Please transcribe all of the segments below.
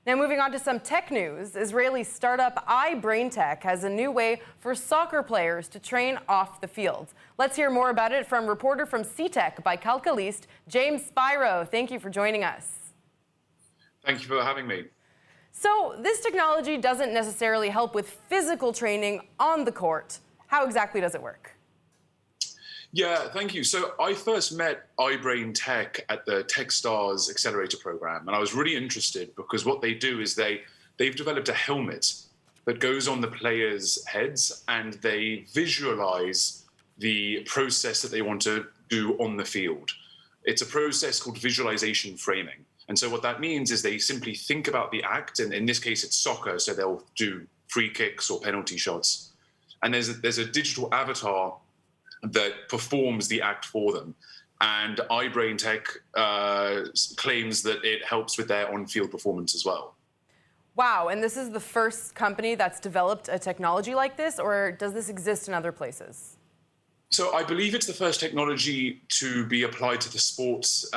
Now, moving on to some tech news, Israeli startup I-BrainTech has a new way for soccer players to train off the field. Let's hear more about it from reporter from Ctech by Calcalist, James Spiro. Thank you for joining us. Thank you for having me. So this technology doesn't necessarily help with physical training on the court. How exactly does it work? Yeah, thank you. So I first met I-BrainTech at the TechStars Accelerator program, and I was really interested because what they do is they've developed a helmet that goes on the players' heads, and they visualize the process that they want to do on the field. It's a process called visualization framing. And so what that means is they simply think about the act, and in this case it's soccer, so they'll do free kicks or penalty shots. And there's a digital avatar that performs the act for them. And I-BrainTech claims that it helps with their on-field performance as well. Wow, and this is the first company that's developed a technology like this, or does this exist in other places? So I believe it's the first technology to be applied to the sports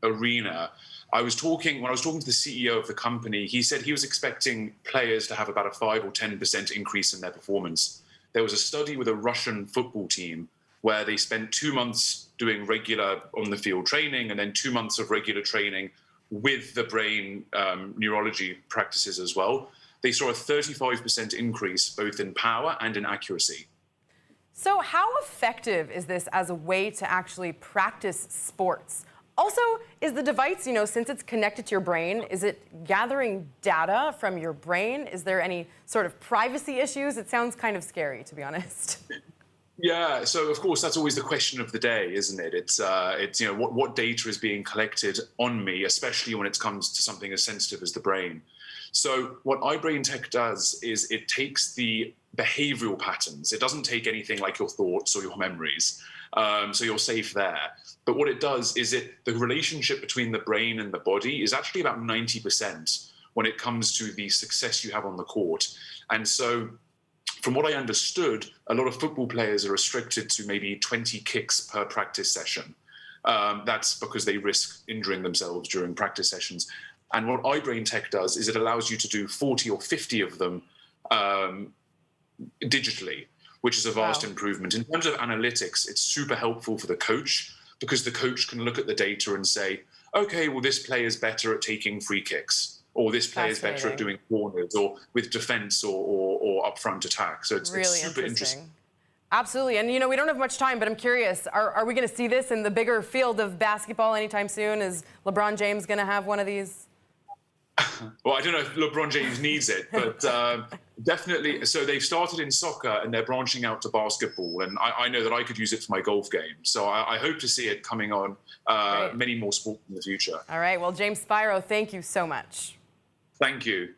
arena. When I was talking to the CEO of the company, he said he was expecting players to have about a 5 or 10% increase in their performance. There was a study with a Russian football team where they spent 2 months doing regular on-the-field training and then 2 months of regular training with the brain neurology practices as well. They saw a 35% increase both in power and in accuracy. So how effective is this as a way to actually practice sports? Also, is the device, since it's connected to your brain, is it gathering data from your brain? Is there any sort of privacy issues? It sounds kind of scary, to be honest. Yeah, so of course that's always the question of the day, isn't it? It's what data is being collected on me, especially when it comes to something as sensitive as the brain. So what I-BrainTech does is it takes the behavioral patterns. It doesn't take anything like your thoughts or your memories, so you're safe there. But what it does is the relationship between the brain and the body is actually about 90% when it comes to the success you have on the court. And so from what I understood, a lot of football players are restricted to maybe 20 kicks per practice session. That's because they risk injuring themselves during practice sessions. And what I-BrainTech does is it allows you to do 40 or 50 of them digitally, which is a vast improvement. In terms of analytics, it's super helpful for the coach because the coach can look at the data and say, okay, well, this player is better at taking free kicks, or this player is better at doing corners, or with defense or upfront attack. So it's really super interesting. Absolutely. And, we don't have much time, but I'm curious, are we going to see this in the bigger field of basketball anytime soon? Is LeBron James going to have one of these? Well, I don't know if LeBron James needs it, but definitely. So they've started in soccer and they're branching out to basketball. And I know that I could use it for my golf game. So I hope to see it coming on many more sports in the future. All right. Well, James Spiro, thank you so much. Thank you.